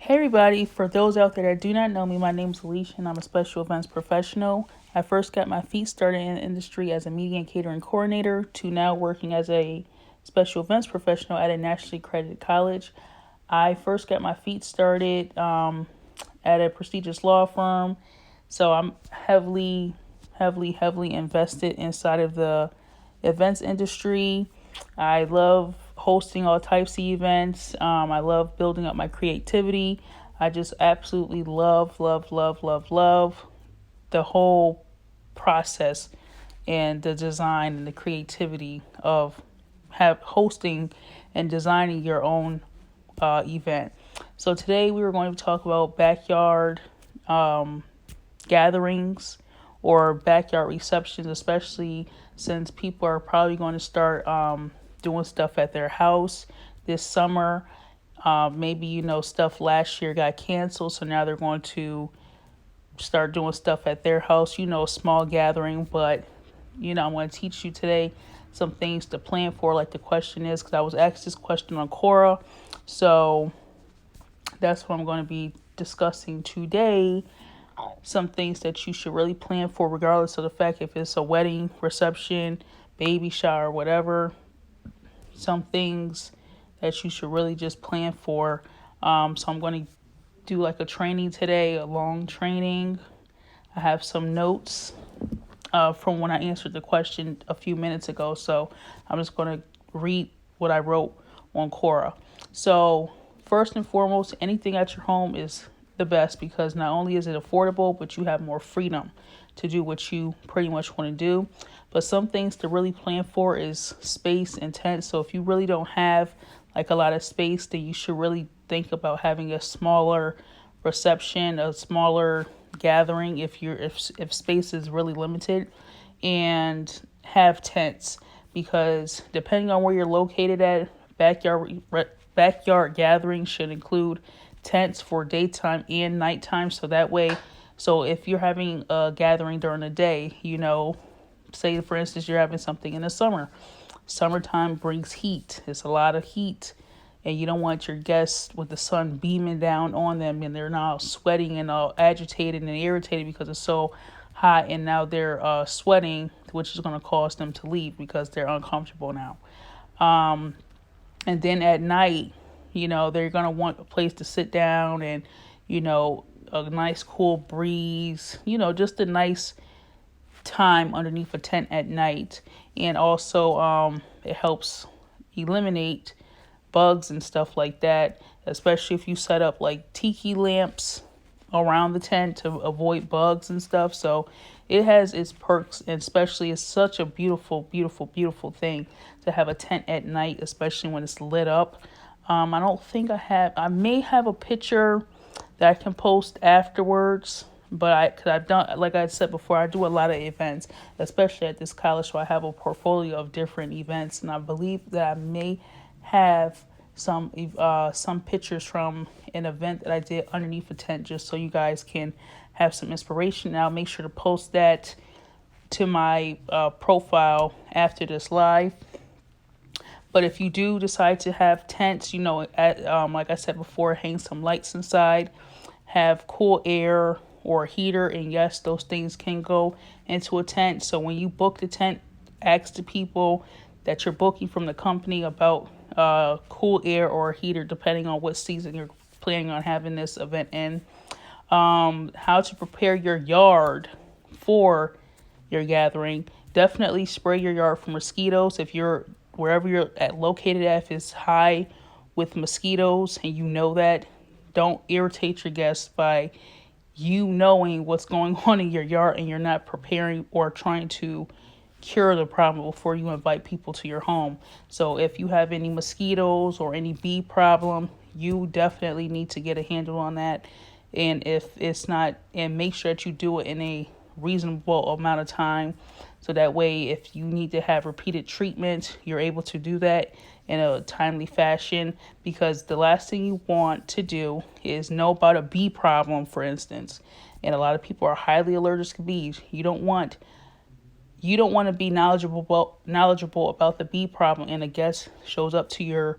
Hey everybody, for those out there that do not know me, my name is Alicia and I'm a special events professional. I first got my feet started in the industry as a media and catering coordinator to now working as a special events professional at a nationally accredited college. I first got my feet started at a prestigious law firm, so I'm heavily invested inside of the events industry. I love hosting all types of events. I love building up my creativity. I just absolutely love the whole process and the design and the creativity of have hosting and designing your own event. So today we were going to talk about backyard um, gatherings or backyard receptions, especially since people are probably going to start doing stuff at their house this summer. Maybe stuff last year got canceled, so now they're going to start doing stuff at their house. A small gathering, but I'm going to teach you today some things to plan for, like the question is, because I was asked this question on Quora, so that's what I'm going to be discussing today. Some things that you should really plan for, regardless of the fact if it's a wedding, reception, baby shower, whatever. Some things that you should really just plan for. So I'm going to do like a training today, a long training. I have some notes from when I answered the question a few minutes ago. So I'm just going to read what I wrote on Quora. So first and foremost, anything at your home is the best because not only is it affordable, but you have more freedom to do what you pretty much want to do. But some things to really plan for is space and tent. So if you really don't have like a lot of space, then you should really think about having a smaller reception, a smaller gathering if space is really limited, and have tents because depending on where you're located at, backyard gatherings should include tents for daytime and nighttime. So if you're having a gathering during the day, say for instance you're having something in the summertime brings heat. It's a lot of heat, and you don't want your guests with the sun beaming down on them and they're now sweating and all agitated and irritated because it's so hot, and now they're sweating, which is going to cause them to leave because they're uncomfortable now. And then at night, they're going to want a place to sit down and, a nice cool breeze, just a nice time underneath a tent at night. And also, it helps eliminate bugs and stuff like that, especially if you set up like tiki lamps around the tent to avoid bugs and stuff. So it has its perks, and especially it's such a beautiful thing to have a tent at night, especially when it's lit up. I don't think I may have a picture that I can post afterwards, but cause I've done, like I said before, I do a lot of events, especially at this college. So I have a portfolio of different events, and I believe that I may have some pictures from an event that I did underneath a tent, just so you guys can have some inspiration. And I'll make sure to post that to my profile after this live. But if you do decide to have tents, like I said before, hang some lights inside, have cool air or a heater, and yes, those things can go into a tent. So when you book the tent, ask the people that you're booking from the company about cool air or a heater, depending on what season you're planning on having this event in. How to prepare your yard for your gathering. Definitely spray your yard for mosquitoes. If you're wherever you're located at, if it's high with mosquitoes and you know that, don't irritate your guests by you knowing what's going on in your yard and you're not preparing or trying to cure the problem before you invite people to your home. So if you have any mosquitoes or any bee problem, you definitely need to get a handle on that. And if it's not, and make sure that you do it in a reasonable amount of time. So that way, if you need to have repeated treatment, you're able to do that in a timely fashion, because the last thing you want to do is know about a bee problem, for instance. And a lot of people are highly allergic to bees. You don't want to be knowledgeable about the bee problem, and a guest shows up to your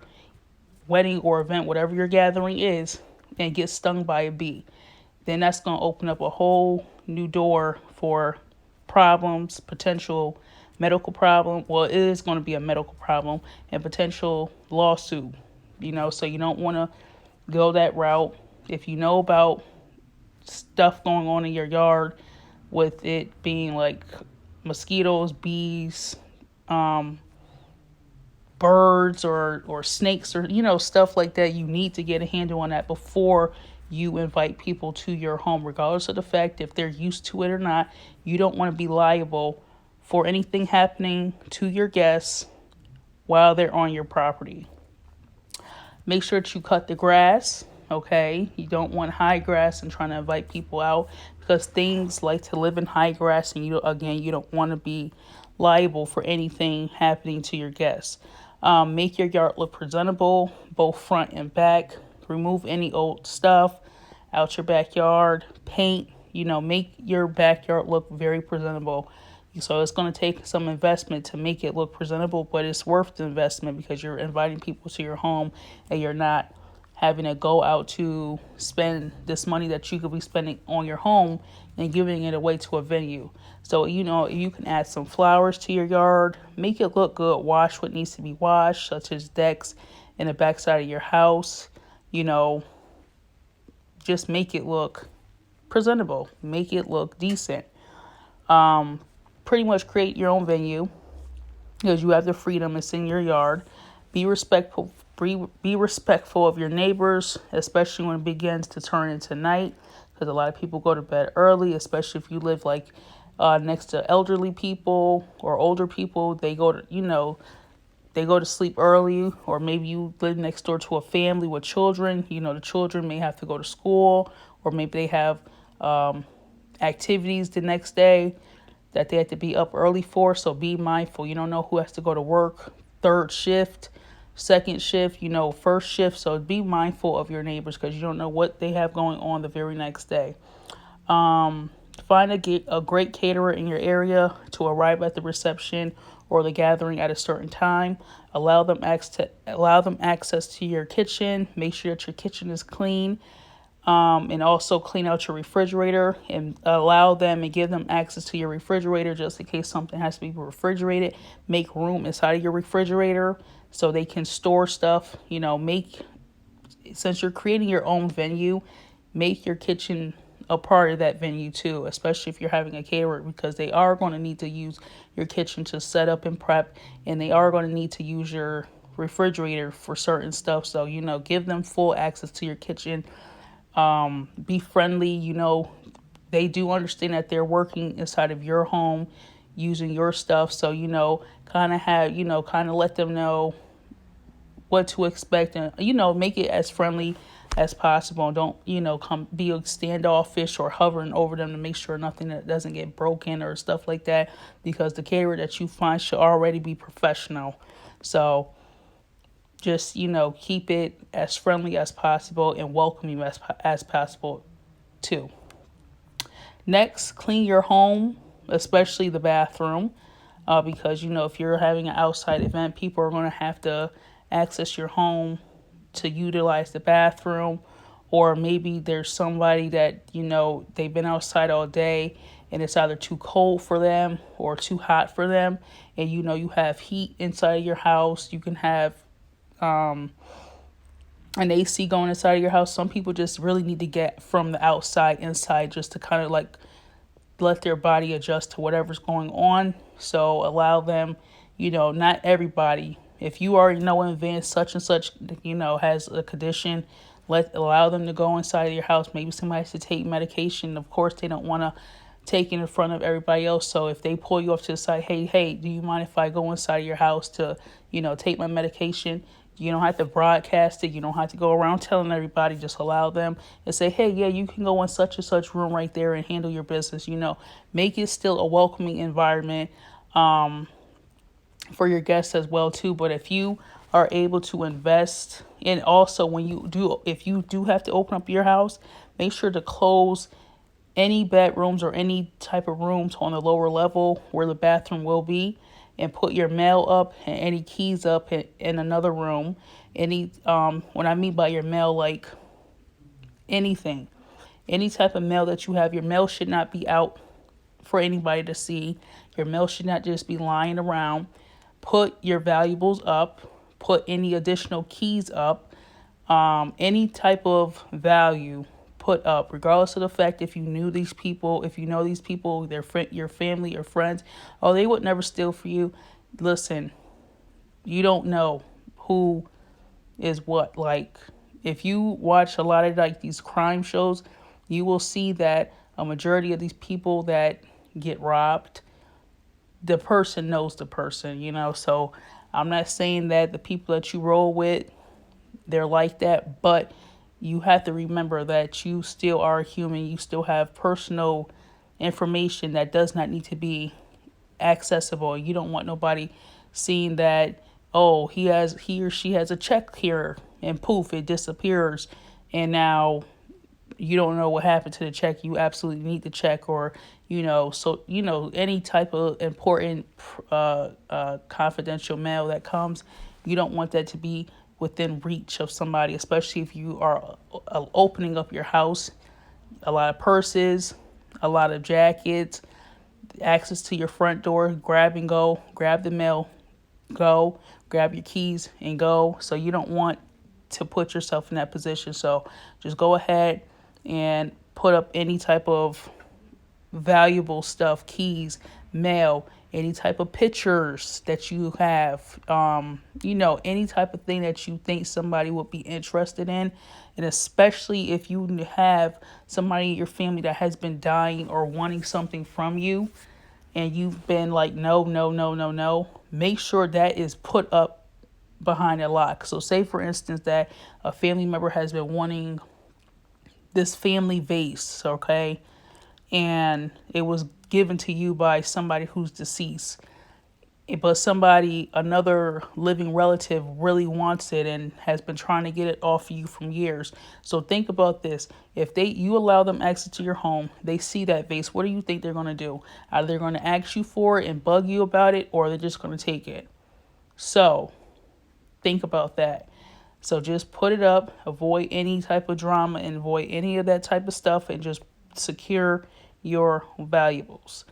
wedding or event, whatever your gathering is, and get stung by a bee. Then that's going to open up a whole new door for problems, potential medical problem. Well, it is going to be a medical problem and potential lawsuit, so you don't want to go that route. If you know about stuff going on in your yard with it being like mosquitoes, bees, um, birds or snakes or stuff like that, you need to get a handle on that before you invite people to your home, regardless of the fact if they're used to it or not. You don't want to be liable for anything happening to your guests while they're on your property. Make sure that you cut the grass. Okay, you don't want high grass and trying to invite people out, because things like to live in high grass, and you don't want to be liable for anything happening to your guests. Make your yard look presentable, both front and back. Remove any old stuff out your backyard. Paint, make your backyard look very presentable. So it's going to take some investment to make it look presentable, but it's worth the investment because you're inviting people to your home and you're not having to go out to spend this money that you could be spending on your home and giving it away to a venue. So, you can add some flowers to your yard, make it look good, wash what needs to be washed, such as decks in the backside of your house. Just make it look presentable, make it look decent. Pretty much create your own venue because you have the freedom. It's in your yard. Be respectful. Be respectful of your neighbors, especially when it begins to turn into night, because a lot of people go to bed early, especially if you live like next to elderly people or older people. They go to sleep early, or maybe you live next door to a family with children. The children may have to go to school, or maybe they have activities the next day that they have to be up early for. So be mindful. You don't know who has to go to work, third shift, second shift, first shift. So be mindful of your neighbors because you don't know what they have going on the very next day. Find a great caterer in your area to arrive at the reception or the gathering at a certain time. Allow them access to your kitchen. Make sure that your kitchen is clean. And also clean out your refrigerator and allow them and give them access to your refrigerator just in case something has to be refrigerated. Make room inside of your refrigerator so they can store stuff. Since you're creating your own venue, make your kitchen a part of that venue too, especially if you're having a caterer, because they are going to need to use your kitchen to set up and prep, and they are going to need to use your refrigerator for certain stuff. So, give them full access to your kitchen. Be friendly. They do understand that they're working inside of your home using your stuff. So, kind of let them know what to expect and, make it as friendly as possible. Don't, be standoffish or hovering over them to make sure nothing that doesn't get broken or stuff like that, because the caterer that you find should already be professional. So, just, keep it as friendly as possible and welcoming as possible too. Next, clean your home, especially the bathroom, because, if you're having an outside event, people are going to have to access your home to utilize the bathroom. Or maybe there's somebody that, they've been outside all day and it's either too cold for them or too hot for them. And, you have heat inside of your house. You can have an AC going inside of your house. Some people just really need to get from the outside inside just to kind of like let their body adjust to whatever's going on. So allow them, not everybody. If you already know in advance such and such, has a condition, allow them to go inside of your house. Maybe somebody has to take medication. Of course, they don't want to take it in front of everybody else. So if they pull you off to the side, hey, do you mind if I go inside of your house to, take my medication? You don't have to broadcast it. You don't have to go around telling everybody. Just allow them and say, hey, yeah, you can go in such and such room right there and handle your business. Make it still a welcoming environment for your guests as well too. But if you are able to invest, and also if you do have to open up your house, make sure to close any bedrooms or any type of rooms on the lower level where the bathroom will be, and put your mail up and any keys up in another room. When I mean by your mail, like anything. Any type of mail that you have, your mail should not be out for anybody to see. Your mail should not just be lying around. Put your valuables up. Put any additional keys up. Any type of value put up, regardless of the fact if you knew these people, if you know these people, your family or friends. Oh, they would never steal for you. Listen, you don't know who is what. Like, if you watch a lot of like these crime shows, you will see that a majority of these people that get robbed, the person knows the person, So I'm not saying that the people that you roll with, they're like that, but you have to remember that you still are human. You still have personal information that does not need to be accessible. You don't want nobody seeing that, oh, he or she has a check here, and poof, it disappears, and now you don't know what happened to the check. You absolutely need the check, or any type of important confidential mail that comes, you don't want that to be within reach of somebody, especially if you are opening up your house. A lot of purses, a lot of jackets, access to your front door, grab and go, grab the mail, go, grab your keys and go. So you don't want to put yourself in that position. So just go ahead and put up any type of valuable stuff, keys, mail, any type of pictures that you have, any type of thing that you think somebody would be interested in. And especially if you have somebody in your family that has been dying or wanting something from you, and you've been like, no, no, no, no, no, make sure that is put up behind a lock. So say, for instance, that a family member has been wanting this family vase, okay? And it was given to you by somebody who's deceased. But another living relative really wants it and has been trying to get it off of you from years. So think about this. If you allow them access to your home, they see that vase, what do you think they're going to do? Either they're going to ask you for it and bug you about it, or they're just going to take it. So think about that. So just put it up, avoid any type of drama, and avoid any of that type of stuff, and just secure your valuables.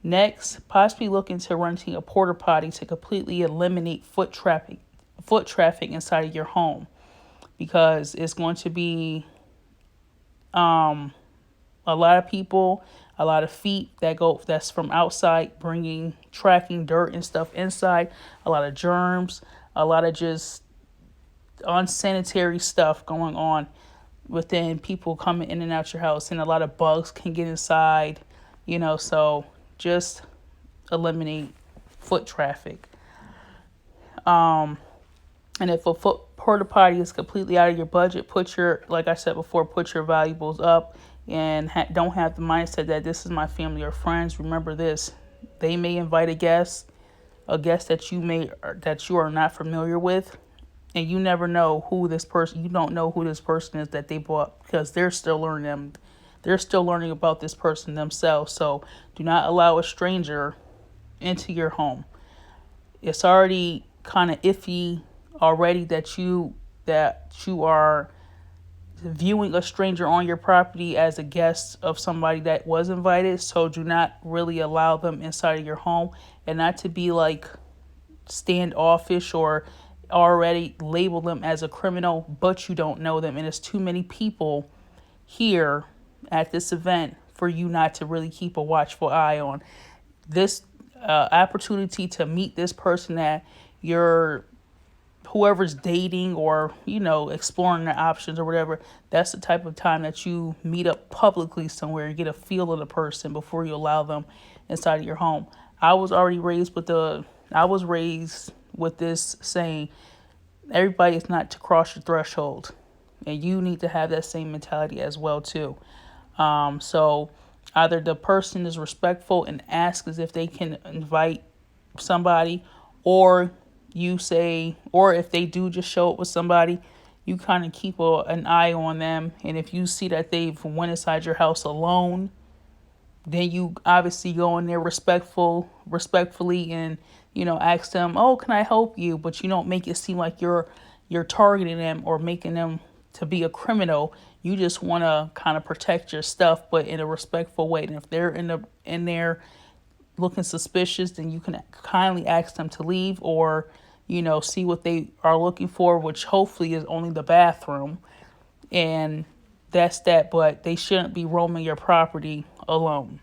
Next, possibly look into renting a porta potty to completely eliminate foot traffic inside of your home, because it's going to be a lot of people, a lot of feet that's from outside tracking dirt and stuff inside, a lot of germs, a lot of just unsanitary stuff going on within people coming in and out your house, and a lot of bugs can get inside, so just eliminate foot traffic. And if a porta potty is completely out of your budget, like I said before, put your valuables up, and don't have the mindset that this is my family or friends. Remember this: they may invite a guest that you are not familiar with, and you never know who this person. You don't know who this person is that they bought, because they're still learning. They're still learning about this person themselves. So do not allow a stranger into your home. It's already kind of iffy already that you are viewing a stranger on your property as a guest of somebody that was invited. So do not really allow them inside of your home, and not to be like standoffish or already label them as a criminal, but you don't know them, and it's too many people here at this event for you not to really keep a watchful eye on. This opportunity to meet this person that whoever's dating, or exploring their options or whatever, that's the type of time that you meet up publicly somewhere and get a feel of the person before you allow them inside of your home. I was raised with this saying, everybody is not to cross your threshold, and you need to have that same mentality as well too. So either the person is respectful and asks as if they can invite somebody, or if they do just show up with somebody, you kind of keep an eye on them. And if you see that they've went inside your house alone, then you obviously go in there respectfully, and ask them, oh, can I help you? But you don't make it seem like you're targeting them or making them to be a criminal. You just want to kind of protect your stuff, but in a respectful way. And if they're in there looking suspicious, then you can kindly ask them to leave, or see what they are looking for, which hopefully is only the bathroom, and that's that. But they shouldn't be roaming your property alone.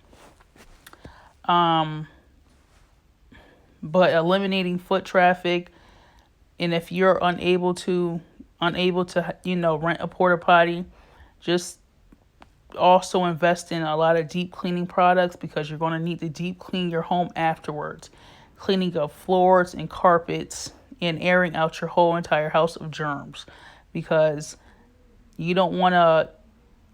But eliminating foot traffic, and if you're unable to rent a porta potty, just also invest in a lot of deep cleaning products, because you're going to need to deep clean your home afterwards. Cleaning up floors and carpets and airing out your whole entire house of germs, because you don't want to.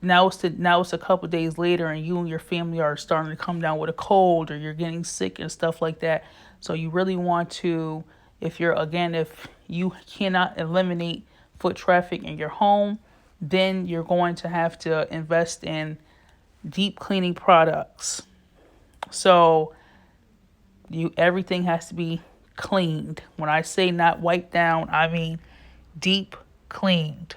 Now it's a couple days later, and you and your family are starting to come down with a cold, or you're getting sick and stuff like that. So you really want to, if you cannot eliminate foot traffic in your home, then you're going to have to invest in deep cleaning products. So everything has to be cleaned. When I say not wiped down, I mean deep cleaned.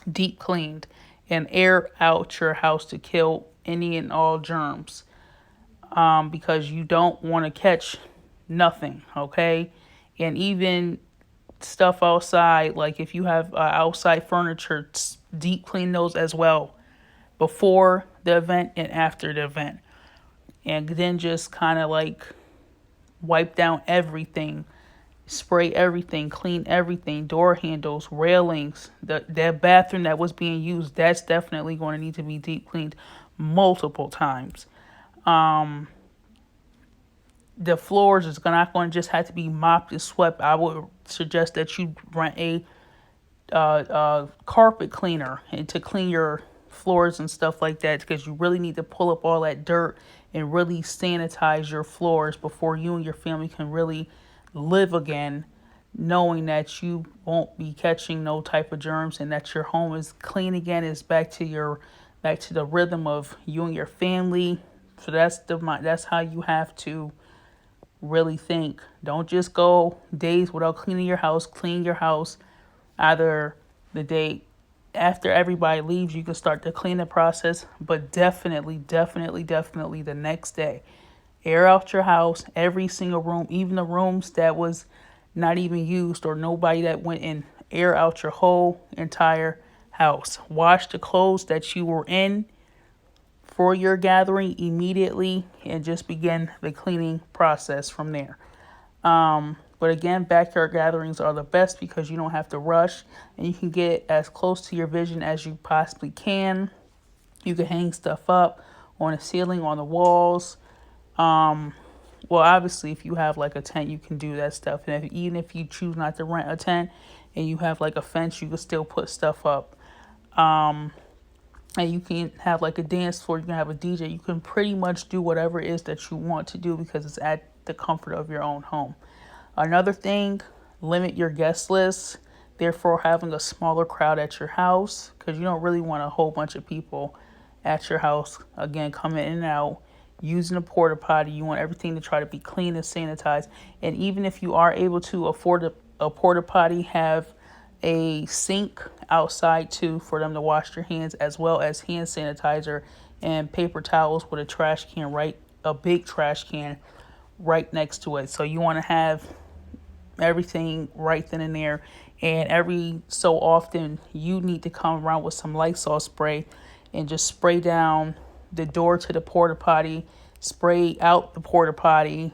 Deep cleaned, and air out your house to kill any and all germs, because you don't want to catch nothing, okay? And even stuff outside, like if you have outside furniture, deep clean those as well, before the event and after the event. And then just kind of like wipe down everything. Spray everything, clean everything, door handles, railings, that bathroom that was being used, that's definitely going to need to be deep cleaned multiple times. The floors is not going to just have to be mopped and swept. I would suggest that you rent a carpet cleaner and to clean your floors and stuff like that, because you really need to pull up all that dirt and really sanitize your floors before you and your family can really live again, knowing that you won't be catching no type of germs, and that your home is clean again, is back to the rhythm of you and your family. So that's how you have to really think. Don't just go days without cleaning your house. Clean your house either the day after everybody leaves. You can start the cleaning process, but definitely the next day. Air out your house, every single room, even the rooms that was not even used or nobody that went in. Air out your whole entire house. Wash the clothes that you were in for your gathering immediately, and just begin the cleaning process from there. But again, backyard gatherings are the best, because you don't have to rush, and you can get as close to your vision as you possibly can. You can hang stuff up on the ceiling, on the walls. Well, obviously, if you have like a tent, you can do that stuff. And even if you choose not to rent a tent and you have like a fence, you can still put stuff up. And you can have like a dance floor, you can have a DJ. You can pretty much do whatever it is that you want to do, because it's at the comfort of your own home. Another thing, limit your guest list. Therefore, having a smaller crowd at your house, because you don't really want a whole bunch of people at your house, again, coming in and out. Using a porta potty, you want everything to try to be clean and sanitized. And even if you are able to afford a porta potty, have a sink outside too for them to wash their hands, as well as hand sanitizer and paper towels with a big trash can right next to it. So you want to have everything right then and there. And every so often, you need to come around with some Lysol spray and just spray down the door to the porta potty, spray out the porta potty,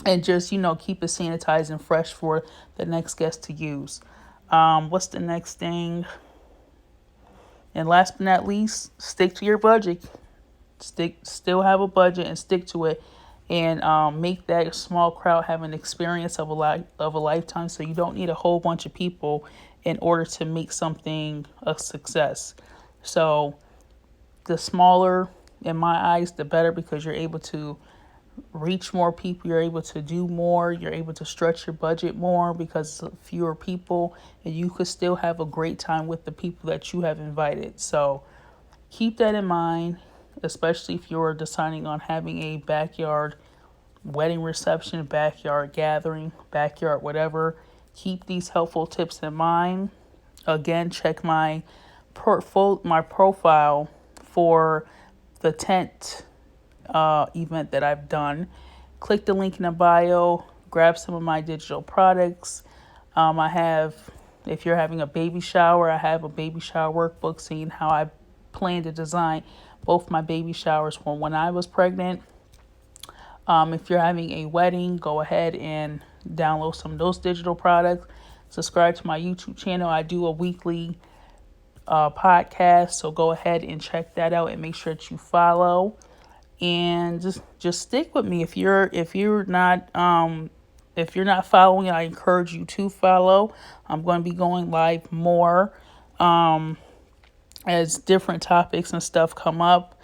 and just, keep it sanitized and fresh for the next guest to use. What's the next thing? And last but not least, stick to your budget. Still have a budget and stick to it, and make that small crowd have an experience of a lifetime. So you don't need a whole bunch of people in order to make something a success. So the smaller, in my eyes, the better, because you're able to reach more people, you're able to do more, you're able to stretch your budget more because of fewer people, and you could still have a great time with the people that you have invited. So keep that in mind, especially if you're deciding on having a backyard wedding reception, backyard gathering, backyard whatever. Keep these helpful tips in mind. Again, check my profile for the tent event that I've done. Click the link in the bio, grab some of my digital products. I have, if you're having a baby shower, I have a baby shower workbook seeing how I plan to design both my baby showers from when I was pregnant. If you're having a wedding, go ahead and download some of those digital products. Subscribe to my YouTube channel. I do a weekly podcast, so go ahead and check that out and make sure that you follow. And just stick with me. If you're not following, I encourage you to follow. I'm going to be going live more as different topics and stuff come up.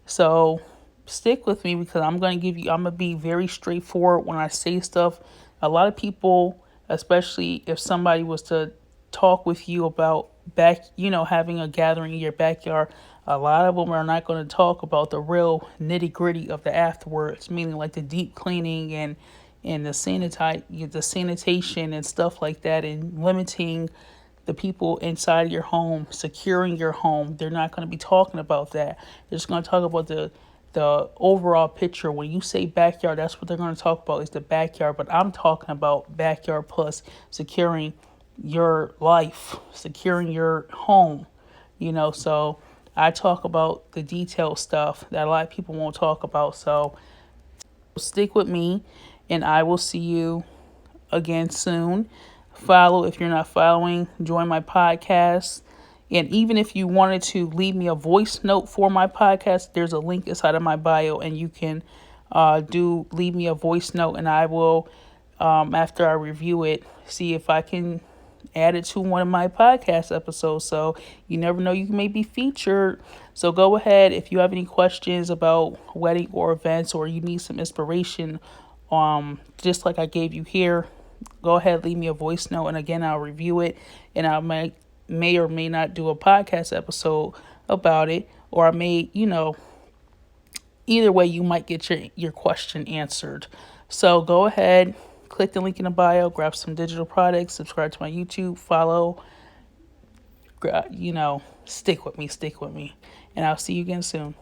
So stick with me because I'm going to be very straightforward when I say stuff. A lot of people, especially if somebody was to talk with you about having a gathering in your backyard, a lot of them are not going to talk about the real nitty gritty of the afterwards, meaning like the deep cleaning and the sanitation and stuff like that, and limiting the people inside of your home, securing your home. They're not going to be talking about that. They're just going to talk about the overall picture. When you say backyard, that's what they're going to talk about, is the backyard. But I'm talking about backyard plus securing your life, securing your home. So I talk about the detailed stuff that a lot of people won't talk about. So stick with me, and I will see you again soon. Follow if you're not following. Join my podcast. And even if you wanted to leave me a voice note for my podcast, there's a link inside of my bio, and you can leave me a voice note, and I will, after I review it, see if I can add it to one of my podcast episodes. So you never know, you may be featured. So go ahead if you have any questions about wedding or events, or you need some inspiration, just like I gave you here. Go ahead, leave me a voice note, and again, I'll review it, and I may or may not do a podcast episode about it, or I may, either way, you might get your question answered. So go ahead, click the link in the bio, grab some digital products, subscribe to my YouTube, follow, stick with me, and I'll see you again soon.